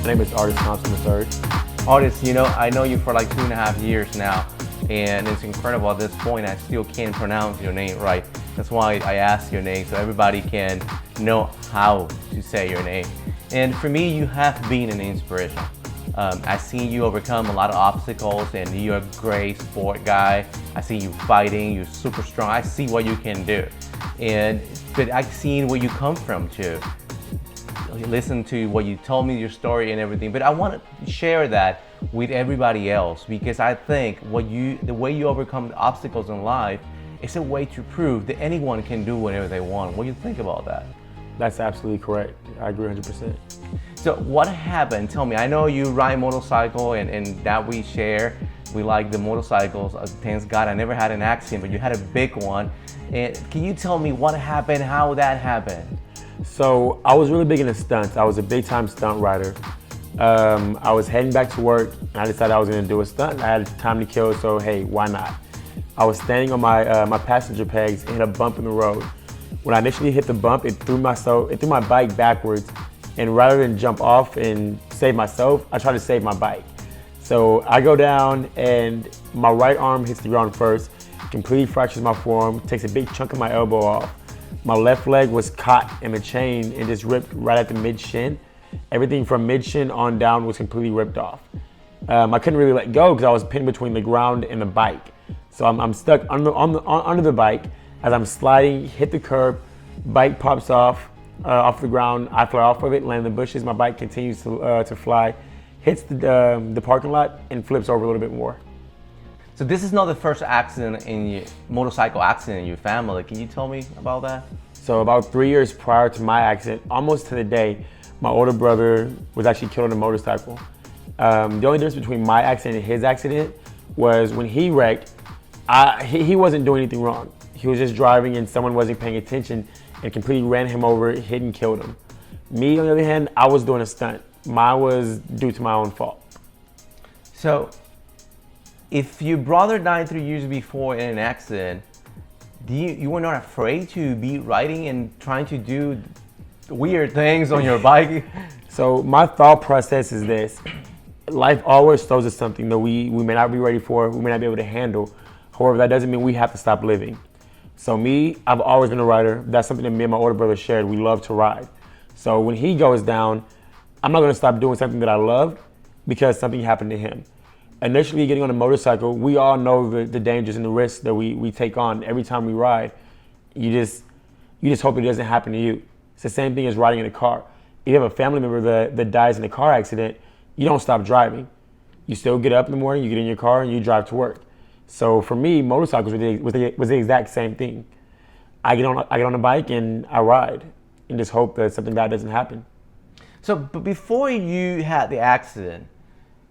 My name is Artis Thompson III. Artis, I know you for like 2.5 years now, and it's incredible at this point I still can't pronounce your name right. That's why I asked your name so everybody can know how to say your name. And for me, you have been an inspiration. I've seen you overcome a lot of obstacles, and you're a great sport guy. I see you fighting, you're super strong. I see what you can do. But I've seen where you come from too. Listen to what you told me, your story and everything. But I want to share that with everybody else, because I think the way you overcome obstacles in life is a way to prove that anyone can do whatever they want. What do you think about that? That's absolutely correct. I agree 100%. So what happened? Tell me. I know you ride motorcycle and that we share. We like the motorcycles. Thanks God I never had an accident, but you had a big one. And can you tell me what happened, how that happened? So I was really big into stunts. I was a big time stunt rider. I was heading back to work and I decided I was gonna do a stunt. I had time to kill, so hey, why not? I was standing on my passenger pegs and hit a bump in the road. When I initially hit the bump, it threw my bike backwards, and rather than jump off and save myself, I tried to save my bike. So I go down and my right arm hits the ground first, completely fractures my forearm, takes a big chunk of my elbow off. My left leg was caught in the chain and just ripped right at the mid-shin. Everything from mid-shin on down was completely ripped off. I couldn't really let go because I was pinned between the ground and the bike. So I'm stuck under the bike. As I'm sliding, hit the curb, bike pops off the ground. I fly off of it, land in the bushes. My bike continues to fly, hits the parking lot, and flips over a little bit more. So this is not the first motorcycle accident in your family. Can you tell me about that? So about 3 years prior to my accident, almost to the day, my older brother was actually killed on a motorcycle. The only difference between my accident and his accident was when he wrecked, he wasn't doing anything wrong. He was just driving and someone wasn't paying attention and completely ran him over, hit and killed him. Me, on the other hand, I was doing a stunt. Mine was due to my own fault. So, if your brother died 3 years before in an accident, you were not afraid to be riding and trying to do weird things on your bike? So my thought process is this. Life always throws us something that we may not be ready for, we may not be able to handle. However, that doesn't mean we have to stop living. So me, I've always been a rider. That's something that me and my older brother shared. We love to ride. So when he goes down, I'm not gonna stop doing something that I love because something happened to him. Initially getting on a motorcycle, we all know the dangers and the risks that we take on every time we ride. You just hope it doesn't happen to you. It's the same thing as riding in a car. If you have a family member that dies in a car accident, you don't stop driving. You still get up in the morning, you get in your car and you drive to work. So for me, motorcycles was the exact same thing. I get on a bike and I ride and just hope that something bad doesn't happen. So, but before you had the accident,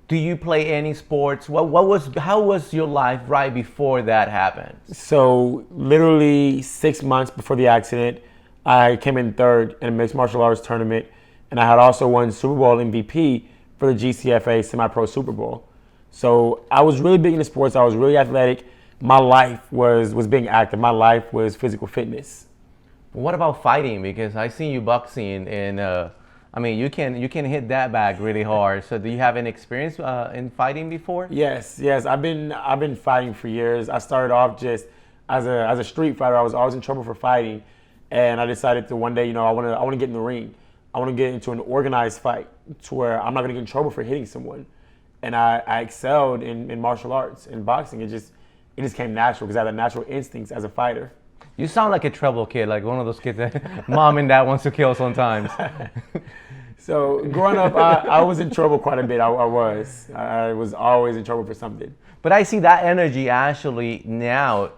do you play any sports? How was your life right before that happened? So literally 6 months before the accident, I came in third in a mixed martial arts tournament, and I had also won Super Bowl MVP for the GCFA Semi-Pro Super Bowl. So I was really big into sports. I was really athletic. My life was being active. My life was physical fitness. What about fighting? Because I see you boxing, and you can hit that bag really hard. So do you have any experience in fighting before? Yes. I've been fighting for years. I started off just as a street fighter. I was always in trouble for fighting, and I decided to one day, I want to get in the ring. I want to get into an organized fight to where I'm not going to get in trouble for hitting someone. And I excelled in martial arts and boxing. It just came natural because I had the natural instincts as a fighter. You sound like a trouble kid, like one of those kids that mom and dad wants to kill sometimes. So growing up, I was in trouble quite a bit. I was always in trouble for something. But I see that energy actually now.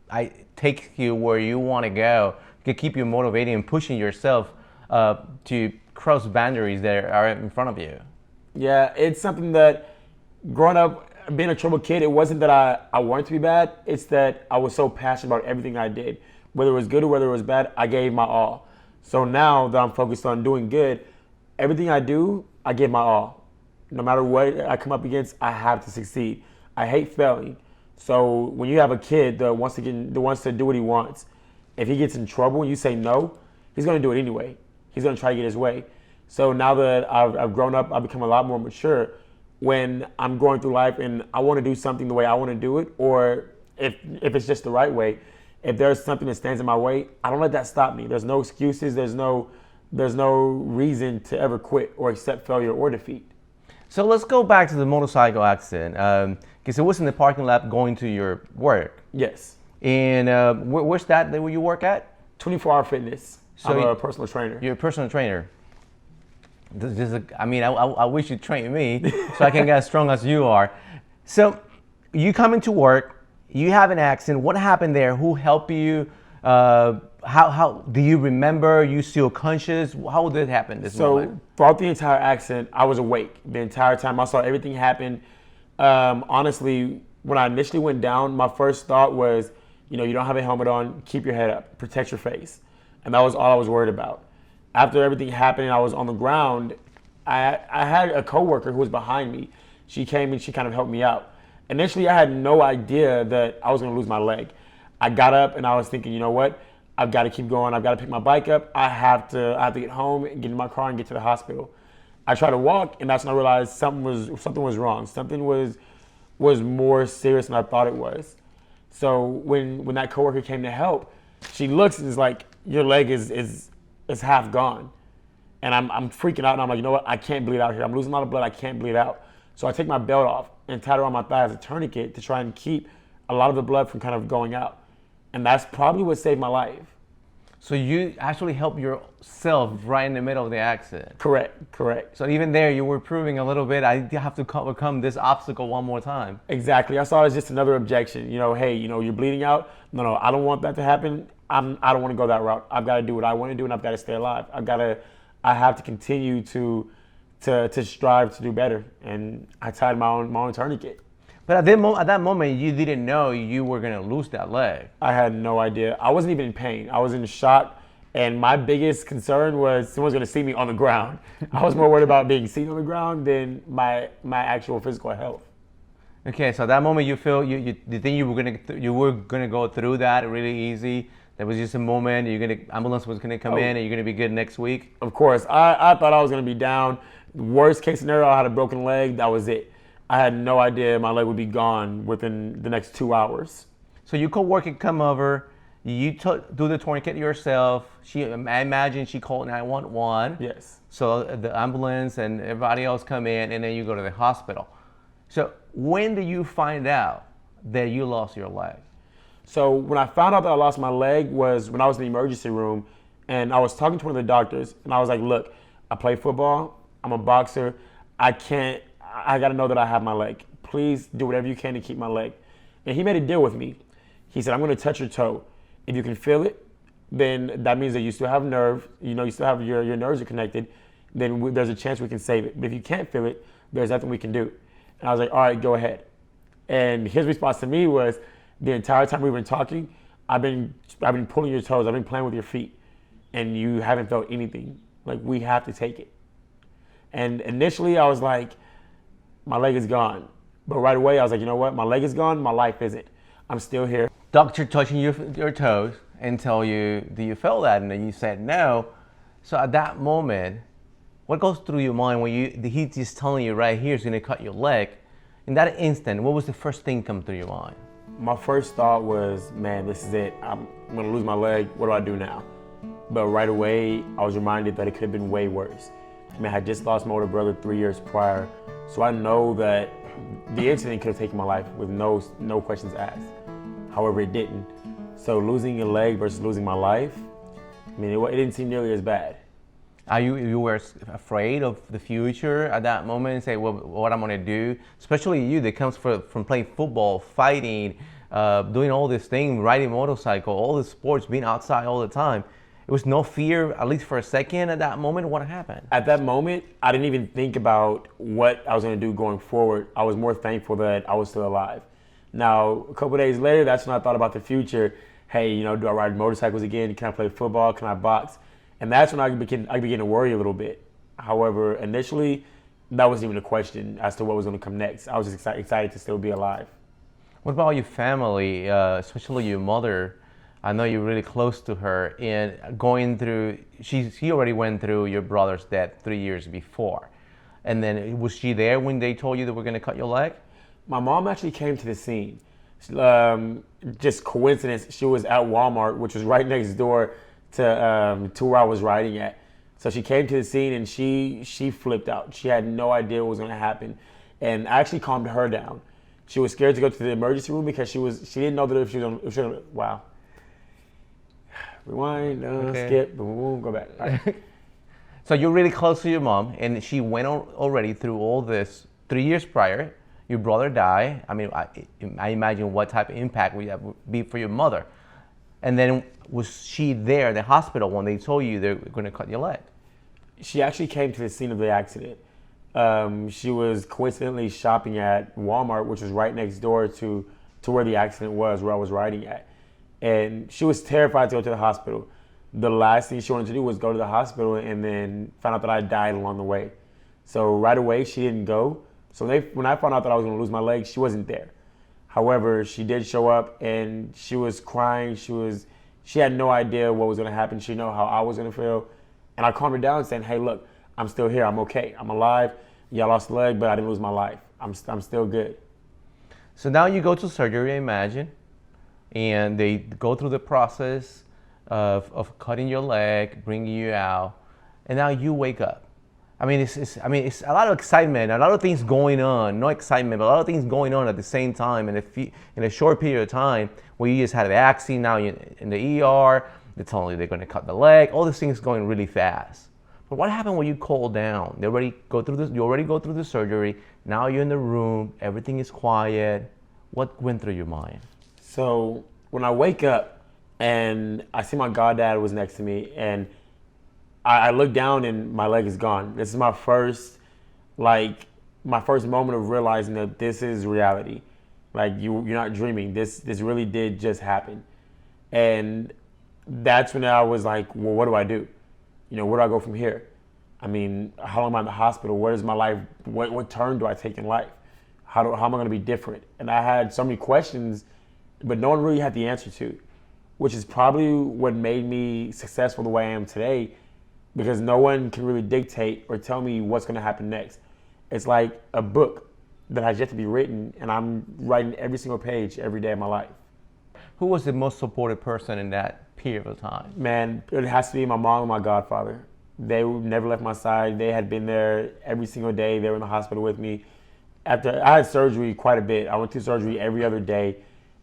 I take you where you want to go. To keep you motivated and pushing yourself to cross boundaries that are in front of you. Yeah, it's something that growing up, being a troubled kid, it wasn't that I wanted to be bad. It's that I was so passionate about everything I did. Whether it was good or whether it was bad, I gave my all. So now that I'm focused on doing good, everything I do, I give my all. No matter what I come up against, I have to succeed. I hate failing. So when you have a kid that wants to do what he wants, if he gets in trouble and you say no, he's going to do it anyway. He's going to try to get his way. So now that I've grown up, I've become a lot more mature. When I'm going through life and I want to do something the way I want to do it, or if it's just the right way, if there's something that stands in my way, I don't let that stop me. There's no excuses. There's no reason to ever quit or accept failure or defeat. So let's go back to the motorcycle accident. Because it was in the parking lot going to your work. Yes. And where's that where you work at? 24-hour fitness. So I'm a personal trainer. You're a personal trainer. I wish you trained me so I can get as strong as you are. So you come into work, you have an accident. What happened there? Who helped you? How do you remember? You still conscious? How did it happen this moment? So throughout the entire accident, I was awake the entire time. I saw everything happen. Honestly, when I initially went down, my first thought was, you don't have a helmet on, keep your head up, protect your face. And that was all I was worried about. After everything happened and I was on the ground, I had a coworker who was behind me. She came and she kind of helped me out. Initially, I had no idea that I was going to lose my leg. I got up and I was thinking, you know what? I've got to keep going. I've got to pick my bike up. I have to get home and get in my car and get to the hospital. I tried to walk, and that's when I realized something was wrong. Something was more serious than I thought it was. So when that coworker came to help, she looks and is like, your leg is half gone. And I'm freaking out, and I'm like, you know what? I can't bleed out here. I'm losing a lot of blood. I can't bleed out. So I take my belt off and tie it around my thigh as a tourniquet to try and keep a lot of the blood from kind of going out. And that's probably what saved my life. So you actually helped yourself right in the middle of the accident. Correct. So even there, you were proving a little bit, I have to overcome this obstacle one more time. Exactly. I saw it as just another objection. Hey, you're bleeding out. No, I don't want that to happen. I don't want to go that route. I've got to do what I want to do, and I've got to stay alive. I have to continue to strive to do better. And I tied my own tourniquet. But at that moment, you didn't know you were going to lose that leg. I had no idea. I wasn't even in pain. I was in shock. And my biggest concern was someone's going to see me on the ground. I was more worried about being seen on the ground than my actual physical health. Okay, so at that moment you feel you think you were gonna go through that really easy. That was just a moment. Ambulance was gonna come in and you're gonna be good next week. Of course, I thought I was gonna be down. Worst case scenario, I had a broken leg. That was it. I had no idea my leg would be gone within the next 2 hours. So your coworker come over. You do the tourniquet yourself. I imagine she called 911. Yes. So the ambulance and everybody else come in, and then you go to the hospital. So when did you find out that you lost your leg? So when I found out that I lost my leg was when I was in the emergency room, and I was talking to one of the doctors, and I was like, look, I play football. I'm a boxer. I got to know that I have my leg. Please do whatever you can to keep my leg. And he made a deal with me. He said, I'm going to touch your toe. If you can feel it, then that means that you still have nerve. You still have your nerves are connected. Then there's a chance we can save it. But if you can't feel it, there's nothing we can do. And I was like, all right, go ahead. And his response to me was, the entire time we've been talking, I've been pulling your toes. I've been playing with your feet. And you haven't felt anything. Like, we have to take it. And initially I was like, my leg is gone. But right away I was like, you know what? My leg is gone. My life isn't. I'm still here. Doctor touching your toes and tell you, do you feel that? And then you said no. So at that moment, what goes through your mind when he's just telling you right here is going to cut your leg? In that instant, what was the first thing come through your mind? My first thought was, man, this is it. I'm going to lose my leg. What do I do now? But right away, I was reminded that it could have been way worse. I had just lost my older brother 3 years prior. So I know that the incident could have taken my life with no questions asked. However, it didn't. So losing a leg versus losing my life, it didn't seem nearly as bad. You were afraid of the future at that moment and say, well, what I'm going to do? Especially you that comes from playing football, fighting, doing all this thing, riding motorcycle, all the sports, being outside all the time. It was no fear, at least for a second at that moment. What happened? At that moment, I didn't even think about what I was going to do going forward. I was more thankful that I was still alive. Now, a couple of days later, that's when I thought about the future. Hey, do I ride motorcycles again? Can I play football? Can I box? And that's when I began to worry a little bit. However, initially, that wasn't even a question as to what was going to come next. I was just excited to still be alive. What about your family, especially your mother? I know you're really close to her, and going through, she already went through your brother's death 3 years before. And then was she there when they told you they were going to cut your leg? My mom actually came to the scene. Just coincidence, she was at Walmart, which was right next door to where I was riding at. So she came to the scene and she flipped out. She had no idea what was going to happen, and I actually calmed her down. She was scared to go to the emergency room because she didn't know that if she was on, wow. Rewind, skip, boom, go back. All right. So you're really close to your mom, and she went already through all this 3 years prior. Your brother died. I mean, I imagine what type of impact would that be for your mother. And then was she there in the hospital when they told you they're going to cut your leg? She actually came to the scene of the accident. She was coincidentally shopping at Walmart, which was right next door to where the accident was, where I was riding at. And she was terrified to go to the hospital. The last thing she wanted to do was go to the hospital and then find out that I died along the way. So right away, she didn't go. So when I found out that I was going to lose my leg, she wasn't there. However, she did show up and she was crying. She had no idea what was going to happen. She didn't know how I was going to feel. And I calmed her down saying, hey, look, I'm still here. I'm okay. I'm alive. Yeah, I lost a leg, but I didn't lose my life. I'm still good. So now you go to surgery, I imagine, and they go through the process of cutting your leg, bringing you out, and now you wake up. I mean, it's a lot of excitement, a lot of things going on. No excitement, but a lot of things going on at the same time in a short period of time where you just had an accident, now you're in the ER, they're telling you they're going to cut the leg, all these things going really fast. But what happened when you cooled down? You already go through the surgery, now you're in the room, everything is quiet. What went through your mind? So when I wake up and I see my goddad was next to me, and I look down and my leg is gone. This is my first moment of realizing that this is reality. Like you're not dreaming. This really did just happen. And that's when I was like, well, what do I do? Where do I go from here? I mean, how long am I in the hospital? Where is my life? What turn do I take in life? How am I going to be different? And I had so many questions, but no one really had the answer to, which is probably what made me successful the way I am today, because no one can really dictate or tell me what's going to happen next. It's like a book that has yet to be written, and I'm writing every single page every day of my life. Who was the most supportive person in that period of time? Man, it has to be my mom and my godfather. They never left my side. They had been there every single day. They were in the hospital with me. After I had surgery quite a bit. I went through surgery every other day,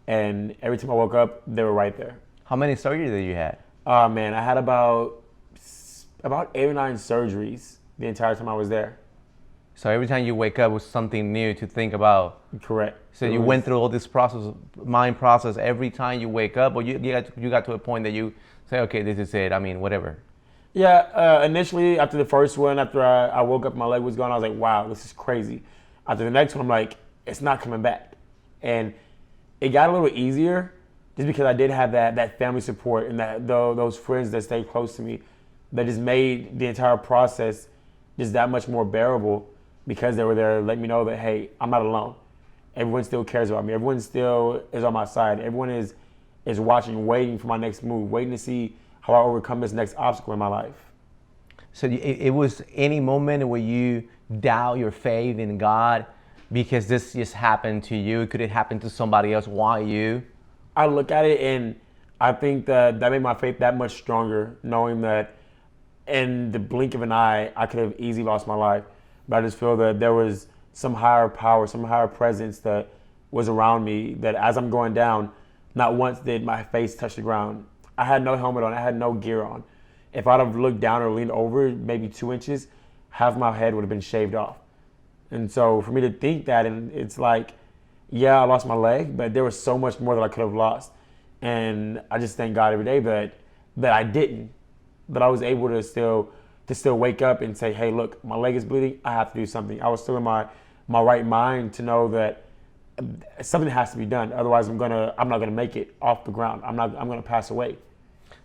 and every time I woke up, they were right there. How many surgeries did you had? Man, I had about 8 or 9 surgeries the entire time I was there. So every time you wake up with something new to think about. Correct. So you went through all this mind process every time you wake up, or you got to a point that you say, okay, this is it. I mean, whatever. Yeah, initially after the first one, after I woke up, my leg was gone. I was like, wow, this is crazy. After the next one, I'm like, it's not coming back. And it got a little easier just because I did have that family support and those friends that stayed close to me that just made the entire process just that much more bearable, because they were there to let me know that, hey, I'm not alone. Everyone still cares about me. Everyone still is on my side. Everyone is watching, waiting for my next move, waiting to see how I overcome this next obstacle in my life. So it was any moment where you doubt your faith in God because this just happened to you? Could it happen to somebody else? Why you? I look at it and I think that made my faith that much stronger, knowing that in the blink of an eye, I could have easily lost my life. But I just feel that there was some higher power, some higher presence that was around me, that as I'm going down, not once did my face touch the ground. I had no helmet on, I had no gear on. If I'd have looked down or leaned over maybe 2 inches, half my head would have been shaved off. And so for me to think that, and it's like, yeah, I lost my leg, but there was so much more that I could have lost. And I just thank God every day that I didn't, that I was able to still wake up and say, hey, look, my leg is bleeding, I have to do something. I was still in my right mind to know that something has to be done. Otherwise, I'm not gonna make it off the ground. I'm gonna pass away.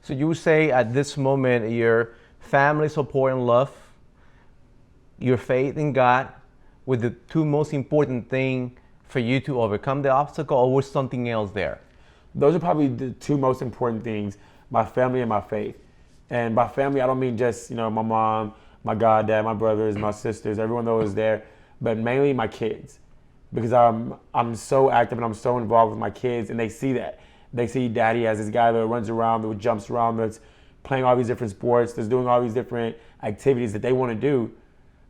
So you would say at this moment, your family support and love, your faith in God, were the two most important things for you to overcome the obstacle, or was something else there? Those are probably the two most important things, my family and my faith. And by family, I don't mean just, my mom, my goddad, my brothers, my sisters, everyone that was there, but mainly my kids. Because I'm so active and I'm so involved with my kids, and they see that. They see daddy as this guy that runs around, that jumps around, that's playing all these different sports, that's doing all these different activities that they want to do.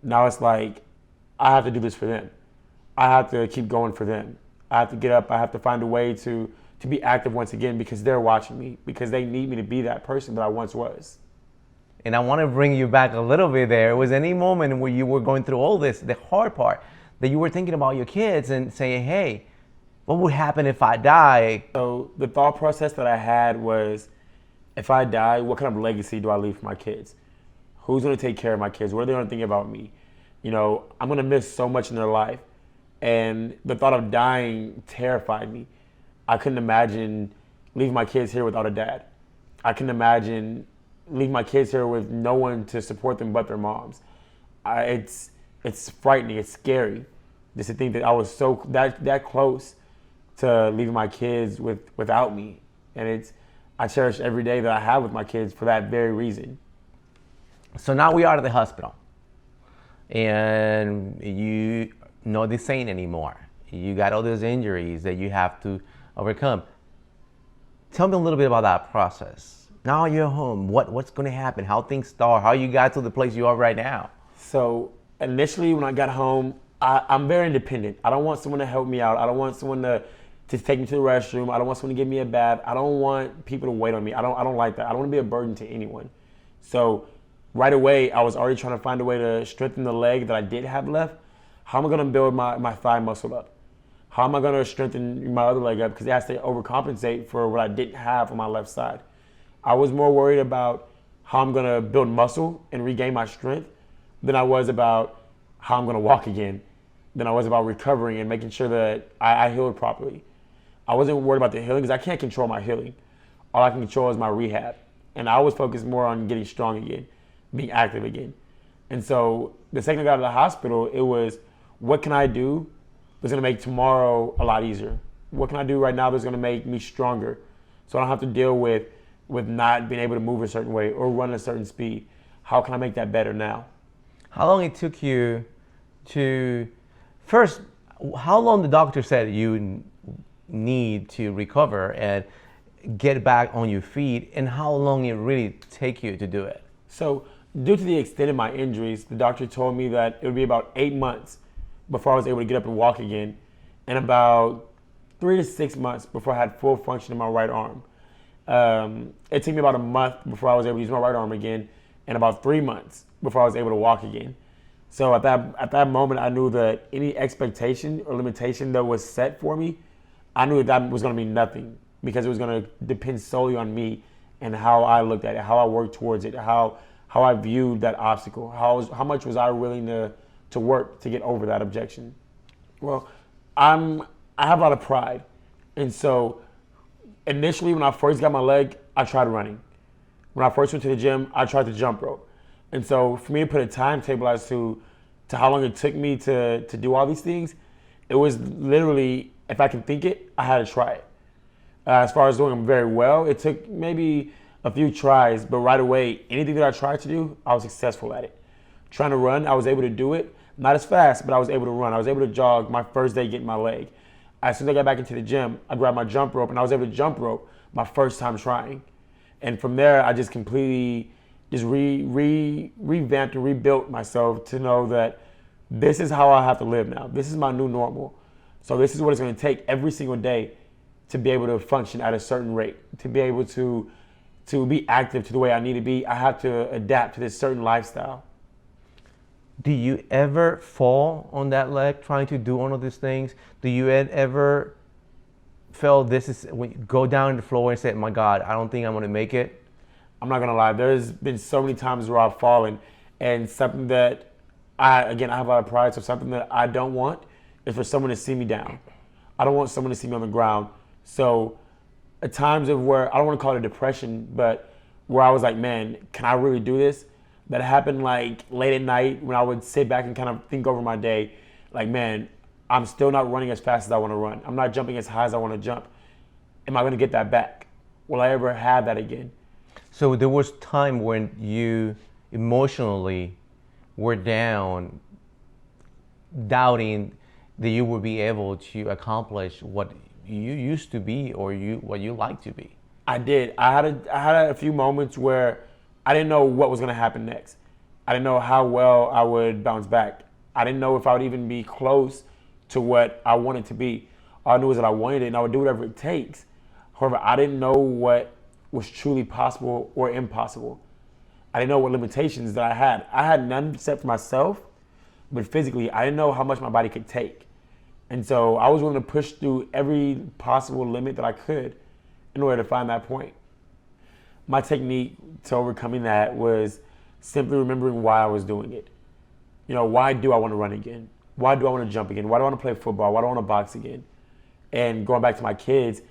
Now it's like, I have to do this for them. I have to keep going for them. I have to get up. I have to find a way to be active once again, because they're watching me, because they need me to be that person that I once was. And I want to bring you back a little bit there. Was any moment where you were going through all this, the hard part, that you were thinking about your kids and saying, hey, what would happen if I die? So the thought process that I had was, if I die, what kind of legacy do I leave for my kids? Who's going to take care of my kids? What are they going to think about me? I'm going to miss so much in their life. And the thought of dying terrified me. I couldn't imagine leaving my kids here without a dad. I couldn't imagine leaving my kids here with no one to support them but their moms. It's frightening. It's scary just to think that I was so that close to leaving my kids without me. And I cherish every day that I have with my kids for that very reason. So now we are at the hospital, and you not the same anymore. You got all those injuries that you have to overcome. Tell me a little bit about that process. Now you're home. What's going to happen? How things start? How you got to the place you are right now? So initially, when I got home, I'm very independent. I don't want someone to help me out. I don't want someone to take me to the restroom. I don't want someone to give me a bath. I don't want people to wait on me. I don't like that. I don't want to be a burden to anyone. So right away, I was already trying to find a way to strengthen the leg that I did have left. How am I going to build my thigh muscle up? How am I going to strengthen my other leg up? Because it has to overcompensate for what I didn't have on my left side. I was more worried about how I'm going to build muscle and regain my strength than I was about how I'm going to walk again, than I was about recovering and making sure that I healed properly. I wasn't worried about the healing because I can't control my healing. All I can control is my rehab. And I was focused more on getting strong again, being active again. And so the second I got out of the hospital, it was, what can I do that's going to make tomorrow a lot easier? What can I do right now that's going to make me stronger so I don't have to deal with not being able to move a certain way or run at a certain speed? How can I make that better now? How long it took you to, first, how long the doctor said you need to recover and get back on your feet, and how long it really take you to do it? So due to the extent of my injuries, the doctor told me that it would be about 8 months before I was able to get up and walk again, and about 3 to 6 months before I had full function in my right arm. It took me about a month before I was able to use my right arm again, and about 3 months before I was able to walk again. So at that moment, I knew that any expectation or limitation that was set for me, I knew that was going to mean nothing, because it was going to depend solely on me and how I looked at it, how I worked towards it, how I viewed that obstacle, how much was I willing to work to get over that objection. Well, I have a lot of pride, and so initially when I first got my leg, I tried running. When I first went to the gym, I tried the jump rope. And so for me to put a timetable as to how long it took me to do all these things, it was literally, if I can think it, I had to try it. As far as doing them very well, it took maybe a few tries, but right away, anything that I tried to do, I was successful at it. Trying to run, I was able to do it. Not as fast, but I was able to run. I was able to jog my first day getting my leg. As soon as I got back into the gym, I grabbed my jump rope, and I was able to jump rope my first time trying. And from there, I just completely revamped and rebuilt myself to know that this is how I have to live now. This is my new normal. So this is what it's going to take every single day to be able to function at a certain rate, to be able to be active to the way I need to be. I have to adapt to this certain lifestyle. Do you ever fall on that leg trying to do one of these things? Do you ever feel this is, when you go down to the floor and say, my God, I don't think I'm going to make it? I'm not going to lie. There's been so many times where I've fallen, and something that I have a lot of pride, so something that I don't want is for someone to see me down. I don't want someone to see me on the ground. So at times of where, I don't want to call it a depression, but where I was like, man, can I really do this? That happened like late at night when I would sit back and kind of think over my day. Like, man, I'm still not running as fast as I want to run. I'm not jumping as high as I want to jump. am I going to get that back? Will I ever have that again? So there was time when you emotionally were down, doubting that you would be able to accomplish what you used to be or what you like to be. I did. I had a few moments where I didn't know what was going to happen next. I didn't know how well I would bounce back. I didn't know if I would even be close to what I wanted to be. All I knew was that I wanted it and I would do whatever it takes. However, I didn't know what was truly possible or impossible. I didn't know what limitations that I had. I had none except for myself, but physically, I didn't know how much my body could take. And so I was willing to push through every possible limit that I could in order to find that point. My technique to overcoming that was simply remembering why I was doing it. You know, why do I want to run again? Why do I want to jump again? Why do I want to play football? Why do I want to box again? And going back to my kids,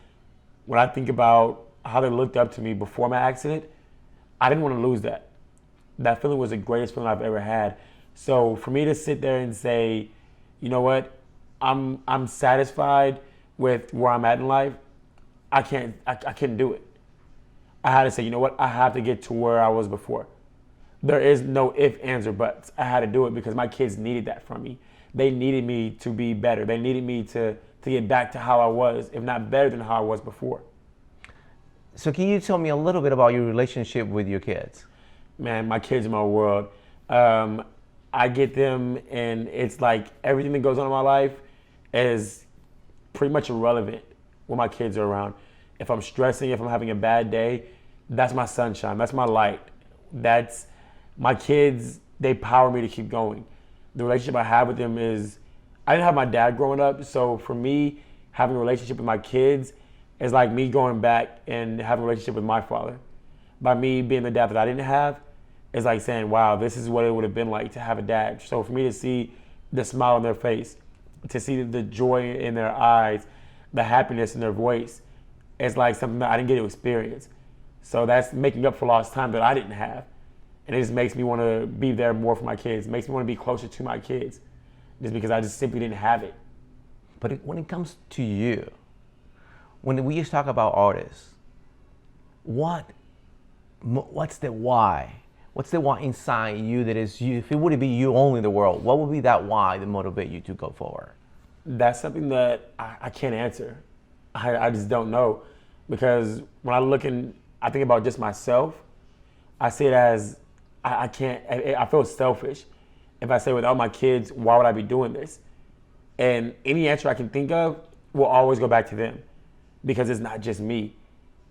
when I think about how they looked up to me before my accident, I didn't want to lose that. That feeling was the greatest feeling I've ever had. So for me to sit there and say, you know what, I'm satisfied with where I'm at in life, I couldn't do it. I had to say, you know what, I have to get to where I was before. There is no ifs, ands, or buts. I had to do it because my kids needed that from me. They needed me to be better. They needed me to get back to how I was, if not better than how I was before. So can you tell me a little bit about your relationship with your kids? Man, my kids are my world. I get them, and it's like everything that goes on in my life is pretty much irrelevant when my kids are around. If I'm stressing, if I'm having a bad day, that's my sunshine. That's my light. That's my kids. They power me to keep going. The relationship I have with them is, I didn't have my dad growing up, so for me, having a relationship with my kids is like me going back and having a relationship with my father. By me being the dad that I didn't have, it's like saying, wow, this is what it would have been like to have a dad. So for me to see the smile on their face, to see the joy in their eyes, the happiness in their voice, it's like something that I didn't get to experience. So that's making up for lost time that I didn't have. And it just makes me want to be there more for my kids. It makes me want to be closer to my kids, just because I just simply didn't have it. But when it comes to you, when we just talk about artists, what's the why? What's the why inside you that is you? If it would be you only in the world, what would be that why that motivate you to go forward? That's something that I can't answer. I just don't know. Because when I think about just myself, I see it as, I feel selfish. If I say without my kids, why would I be doing this? And any answer I can think of will always go back to them, because it's not just me.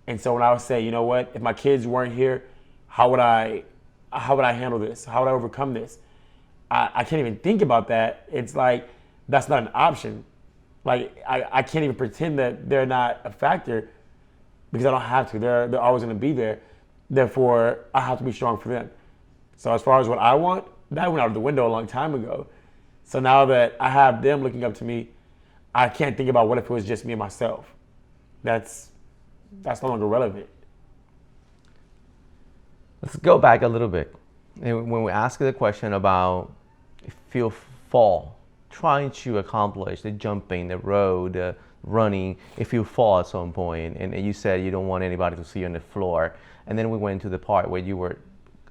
And so when I would say, you know what, if my kids weren't here, how would I handle this? How would I overcome this? I can't even think about that. It's like, that's not an option. Like, I can't even pretend that they're not a factor, because I don't have to. They're always going to be there. Therefore, I have to be strong for them. So as far as what I want, that went out of the window a long time ago. So now that I have them looking up to me, I can't think about what if it was just me and myself. That's no longer relevant. Let's go back a little bit. And when we ask the question about if you fall, trying to accomplish the jumping, the road, the running, if you fall at some point, and you said you don't want anybody to see you on the floor, and then we went to the part where you were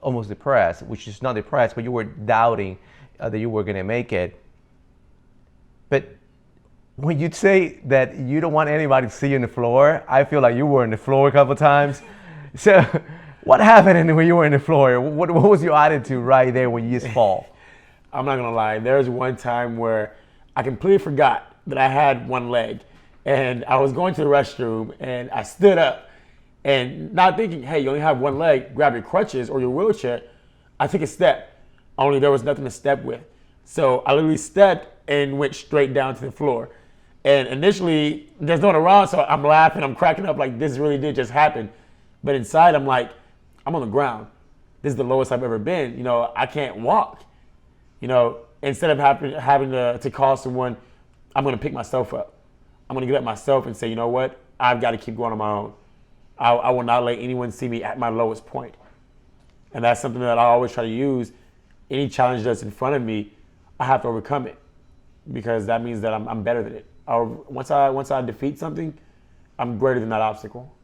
almost depressed, which is not depressed, but you were doubting that you were going to make it. But when you say that you don't want anybody to see you on the floor, I feel like you were on the floor a couple times. So what happened when you were on the floor? What was your attitude right there when you just fall? I'm not gonna lie, there was one time where I completely forgot that I had one leg, and I was going to the restroom, and I stood up, and not thinking, hey, you only have one leg, grab your crutches or your wheelchair. I took a step, only there was nothing to step with. So I literally stepped and went straight down to the floor. And initially, there's no one around, so I'm laughing, I'm cracking up like this really did just happen. But inside, I'm like, I'm on the ground. This is the lowest I've ever been. You know, I can't walk. You know, instead of having to call someone, I'm going to pick myself up. I'm going to get up myself and say, you know what? I've got to keep going on my own. I will not let anyone see me at my lowest point. And that's something that I always try to use. Any challenge that's in front of me, I have to overcome it, because that means that I'm better than it. Once I defeat something, I'm greater than that obstacle.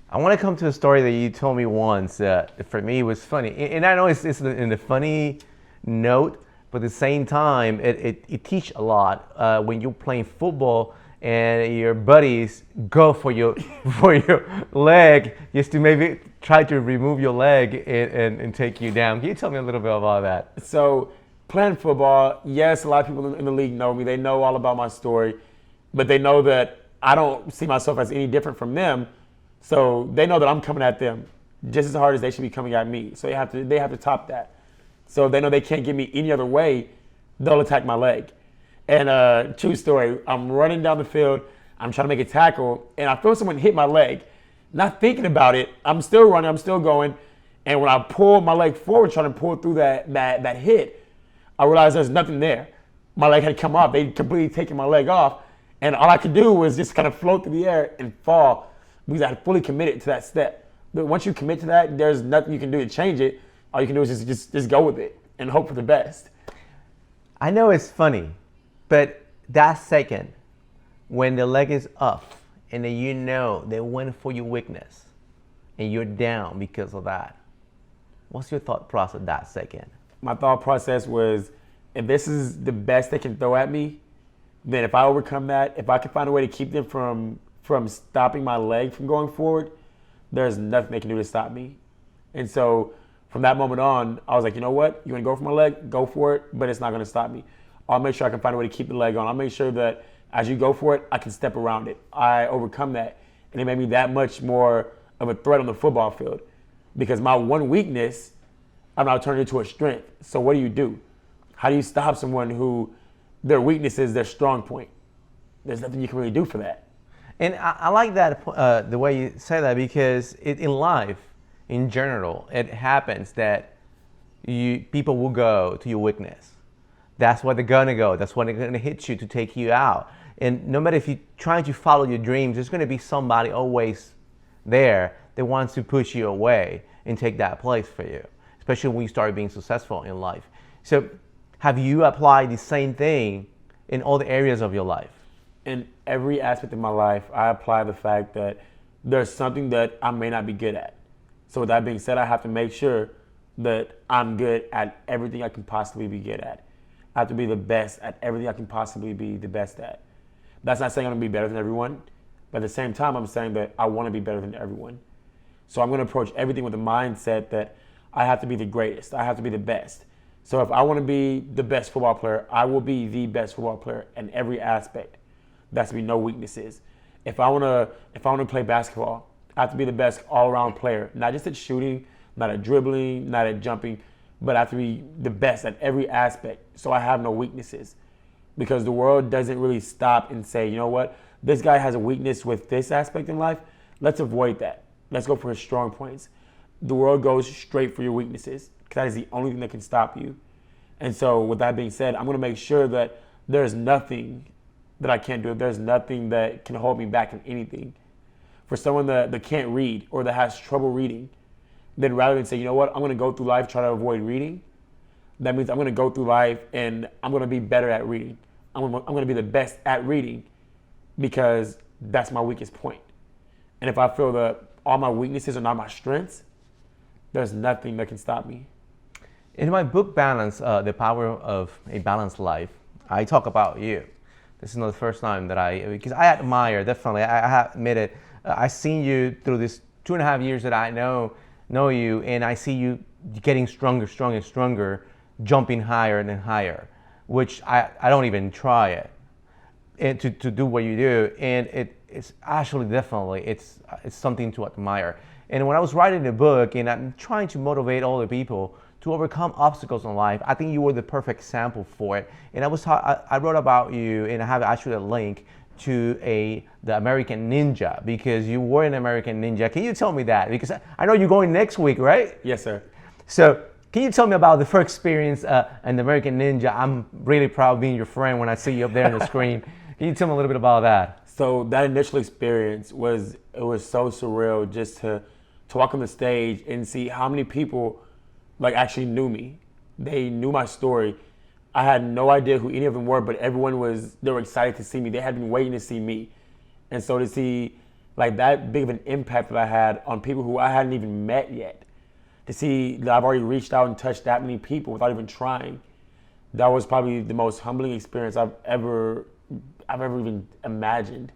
I want to come to a story that you told me once that for me was funny. And I know it's in the funny note, but at the same time, it teaches a lot when you're playing football and your buddies go for your leg just to maybe try to remove your leg and take you down. Can you tell me a little bit about that? So playing football, yes, a lot of people in the league know me. They know all about my story, but they know that I don't see myself as any different from them. So they know that I'm coming at them just as hard as they should be coming at me. So they have to top that. So they know they can't get me any other way. They'll attack my leg. And true story, I'm running down the field. I'm trying to make a tackle, and I feel someone hit my leg. Not thinking about it. I'm still running. I'm still going. And when I pull my leg forward, trying to pull through that hit, I realized there's nothing there. My leg had come off. They'd completely taken my leg off. And all I could do was just kind of float through the air and fall because I had fully committed to that step. But once you commit to that, there's nothing you can do to change it. All you can do is just go with it and hope for the best. I know it's funny, but that second, when the leg is up and then you know they went for your weakness and you're down because of that, what's your thought process that second? My thought process was, if this is the best they can throw at me, then if I overcome that, if I can find a way to keep them from stopping my leg from going forward, there's nothing they can do to stop me. And so from that moment on, I was like, you know what? You want to go for my leg? Go for it, but it's not going to stop me. I'll make sure I can find a way to keep the leg on. I'll make sure that as you go for it, I can step around it. I overcome that. And it made me that much more of a threat on the football field. Because my one weakness, I've now turned into a strength. So what do? How do you stop someone who their weakness is their strong point? There's nothing you can really do for that. And I like that, the way you say that, because in life, in general, it happens that people will go to your weakness. That's where they're gonna go. That's when they're gonna hit you to take you out. And no matter if you're trying to follow your dreams, there's gonna be somebody always there that wants to push you away and take that place for you, especially when you start being successful in life. So have you applied the same thing in all the areas of your life? In every aspect of my life, I apply the fact that there's something that I may not be good at. So with that being said, I have to make sure that I'm good at everything I can possibly be good at. I have to be the best at everything I can possibly be the best at. That's not saying I'm going to be better than everyone, but at the same time, I'm saying that I want to be better than everyone. So I'm going to approach everything with the mindset that I have to be the greatest. I have to be the best. So if I want to be the best football player, I will be the best football player in every aspect. There has to be no weaknesses. If I want to play basketball, I have to be the best all-around player, not just at shooting, not at dribbling, not at jumping, but I have to be the best at every aspect. So I have no weaknesses, because the world doesn't really stop and say, you know what, this guy has a weakness with this aspect in life. Let's avoid that. Let's go for his strong points. The world goes straight for your weaknesses, because that is the only thing that can stop you. And so with that being said, I'm going to make sure that there's nothing that I can't do. There's nothing that can hold me back in anything. For someone that can't read or that has trouble reading, then rather than say, you know what, I'm going to go through life trying to avoid reading, that means I'm going to go through life and I'm going to be better at reading. I'm going to be the best at reading, because that's my weakest point. And if I feel that all my weaknesses are not my strengths, there's nothing that can stop me. In my book, Balance, The Power of a Balanced Life, I talk about you. This is not the first time that because I admire, definitely, I have admitted, I've seen you through this 2.5 years that I know you, and I see you getting stronger, jumping higher and higher, which I don't even try it, and to do what you do, and it's actually definitely, it's something to admire. And when I was writing the book and I'm trying to motivate all the people to overcome obstacles in life, I think you were the perfect example for it. And I wrote about you, and I have actually a link to the American Ninja, because you were an American Ninja. Can you tell me that? Because I know you're going next week, right? Yes, sir. So can you tell me about the first experience and the American Ninja? I'm really proud of being your friend when I see you up there on the screen. Can you tell me a little bit about that? So that initial experience was so surreal, just to walk on the stage and see how many people actually knew me. They knew my story. I had no idea who any of them were, but they were excited to see me. They had been waiting to see me. And so to see like that big of an impact that I had on people who I hadn't even met yet, to see that I've already reached out and touched that many people without even trying, that was probably the most humbling experience I've ever even imagined.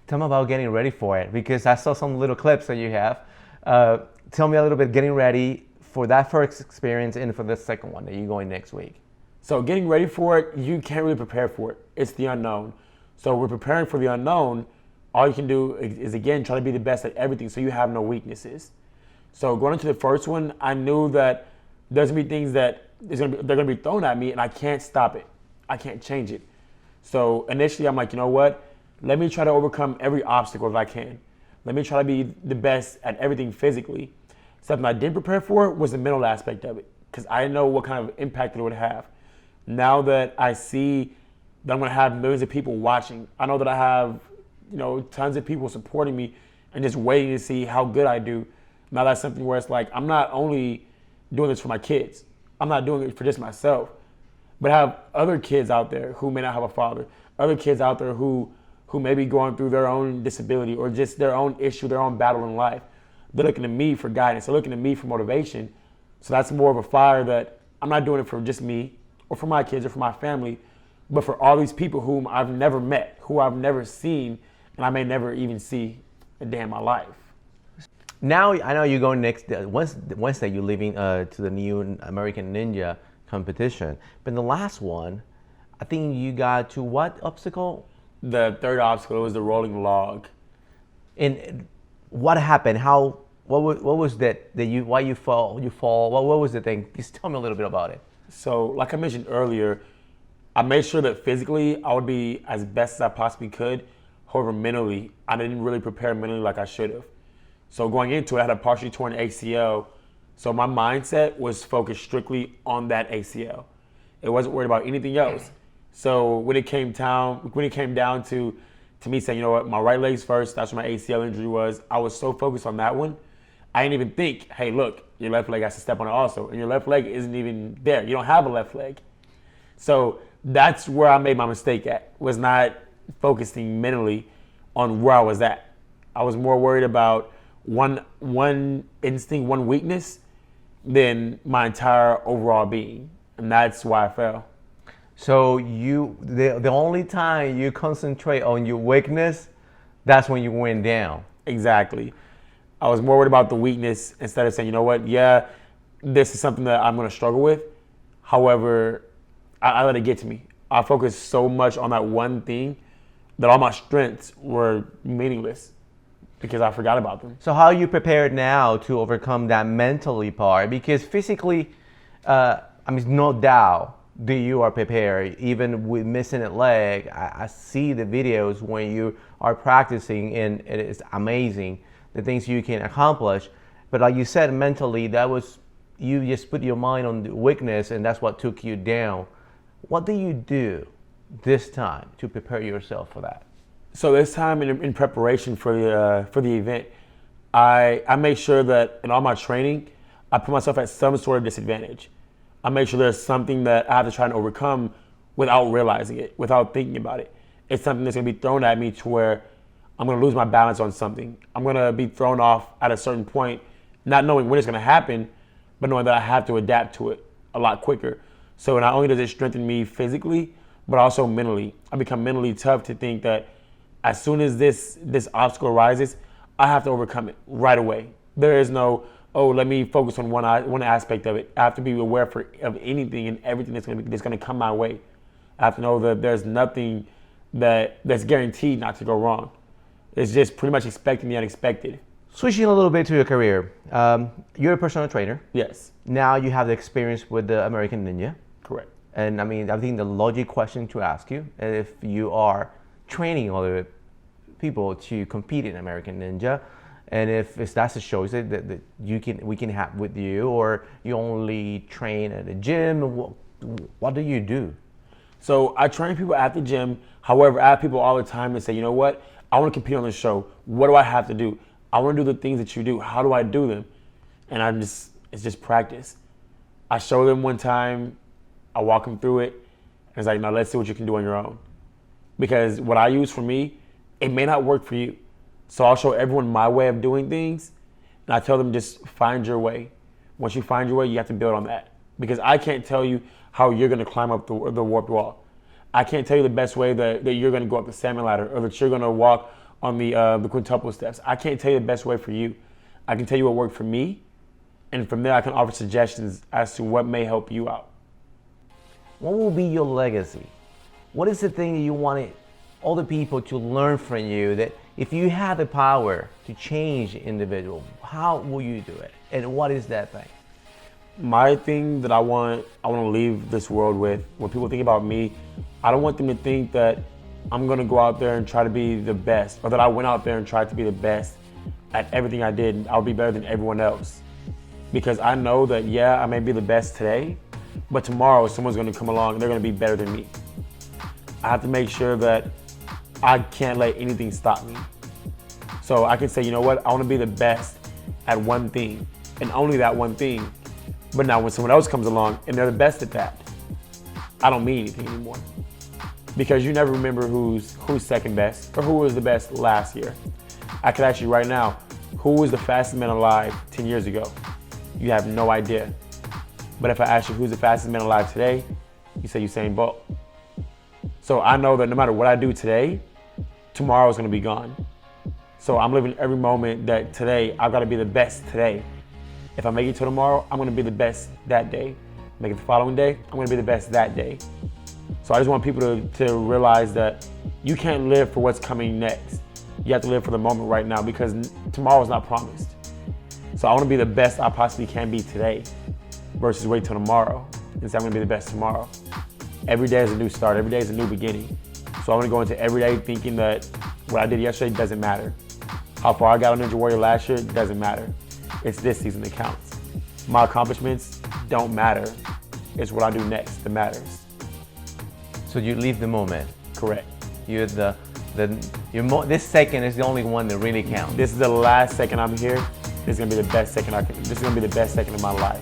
Tell me about getting ready for it, because I saw some little clips that you have. Tell me a little bit getting ready for that first experience and for the second one that you're going next week. So getting ready for it, you can't really prepare for it. It's the unknown. So we're preparing for the unknown. All you can do is again, try to be the best at everything so you have no weaknesses. So going into the first one, I knew that there's gonna be things that they're gonna be thrown at me and I can't stop it. I can't change it. So initially I'm like, you know what? Let me try to overcome every obstacle if I can. Let me try to be the best at everything physically. Something I didn't prepare for was the mental aspect of it, because I didn't know what kind of impact it would have. Now that I see that I'm gonna have millions of people watching, I know that I have, tons of people supporting me and just waiting to see how good I do. Now that's something where it's like, I'm not only doing this for my kids, I'm not doing it for just myself, but I have other kids out there who may not have a father, other kids out there who may be going through their own disability or just their own issue, their own battle in life. They're looking to me for guidance. They're looking to me for motivation. So that's more of a fire that I'm not doing it for just me or for my kids or for my family, but for all these people whom I've never met, who I've never seen, and I may never even see a day in my life. Now I know you're going next Wednesday. You're leaving to the new American Ninja competition. But in the last one, I think you got to what obstacle? The third obstacle was the rolling log. And what happened? What was that why you fall? What was the thing? Just tell me a little bit about it. So, like I mentioned earlier, I made sure that physically I would be as best as I possibly could. However, mentally, I didn't really prepare mentally like I should have. So going into it, I had a partially torn ACL. So my mindset was focused strictly on that ACL. It wasn't worried about anything else. So when it came down to me saying, you know what, my right leg's first, that's where my ACL injury was, I was so focused on that one, I didn't even think, hey, look, your left leg has to step on it also. And your left leg isn't even there. You don't have a left leg. So that's where I made my mistake at, was not focusing mentally on where I was at. I was more worried about one instinct, one weakness, than my entire overall being. And that's why I fell. So the only time you concentrate on your weakness, that's when you went down. Exactly. I was more worried about the weakness instead of saying, you know what, yeah, this is something that I'm going to struggle with. However, I let it get to me. I focused so much on that one thing that all my strengths were meaningless because I forgot about them. So how are you prepared now to overcome that mentally part? Because physically, no doubt that you are prepared. Even with missing a leg, I see the videos when you are practicing, and it is amazing the things you can accomplish. But like you said, mentally, that was, you just put your mind on the weakness, and that's what took you down. What do you do this time to prepare yourself for that? So this time in preparation for the event, I made sure that in all my training, I put myself at some sort of disadvantage. I make sure there's something that I have to try and overcome without realizing it, without thinking about it. It's something that's going to be thrown at me to where I'm going to lose my balance on something. I'm going to be thrown off at a certain point, not knowing when it's going to happen, but knowing that I have to adapt to it a lot quicker. So not only does it strengthen me physically, but also mentally. I become mentally tough to think that as soon as this obstacle arises, I have to overcome it right away. There is no, oh, let me focus on one aspect of it. I have to be aware of anything and everything that's going to come my way. I have to know that there's nothing that's guaranteed not to go wrong. It's just pretty much expecting the unexpected. Switching a little bit to your career, you're a personal trainer. Yes. Now you have the experience with the American Ninja. Correct. And I think the logic question to ask you, if you are training other people to compete in American Ninja, and if that's a choice that we can have with you, or you only train at a gym, what do you do? So I train people at the gym. However, I have people all the time that say, you know what, I want to compete on the show. What do I have to do? I want to do the things that you do. How do I do them? And it's just practice. I show them one time, I walk them through it, and it's like, now let's see what you can do on your own. Because what I use for me it may not work for you. So I'll show everyone my way of doing things, and I tell them just find your way. Once you find your way, you have to build on that. Because I can't tell you how you're gonna climb up the warped wall. I can't tell you the best way that you're gonna go up the salmon ladder, or that you're gonna walk on the quintuple steps. I can't tell you the best way for you. I can tell you what worked for me, and from there I can offer suggestions as to what may help you out. What will be your legacy? What is the thing that you wanted all the people to learn from you, that if you had the power to change the individual, how will you do it? And what is that thing? My thing that I want to leave this world with, when people think about me, I don't want them to think that I'm gonna go out there and try to be the best, or that I went out there and tried to be the best at everything I did, and I'll be better than everyone else. Because I know that, yeah, I may be the best today, but tomorrow someone's gonna come along and they're gonna be better than me. I have to make sure that I can't let anything stop me. So I can say, you know what, I wanna be the best at one thing, and only that one thing. But now when someone else comes along and they're the best at that, I don't mean anything anymore. Because you never remember who's second best, or who was the best last year. I could ask you right now, who was the fastest man alive 10 years ago? You have no idea. But if I ask you who's the fastest man alive today, you say Usain Bolt. So I know that no matter what I do today, tomorrow's gonna be gone. So I'm living every moment that today, I've gotta be the best today. If I make it to tomorrow, I'm gonna be the best that day. Make it the following day, I'm gonna be the best that day. So I just want people to realize that you can't live for what's coming next. You have to live for the moment right now, because tomorrow is not promised. So I wanna be the best I possibly can be today versus wait till tomorrow and say I'm gonna be the best tomorrow. Every day is a new start, every day is a new beginning. So I wanna go into every day thinking that what I did yesterday doesn't matter. How far I got on Ninja Warrior last year doesn't matter. It's this season that counts. My accomplishments don't matter. It's what I do next that matters. So you leave the moment. Correct. You're this second is the only one that really counts. This is the last second I'm here. This is gonna be the best second this is gonna be the best second of my life.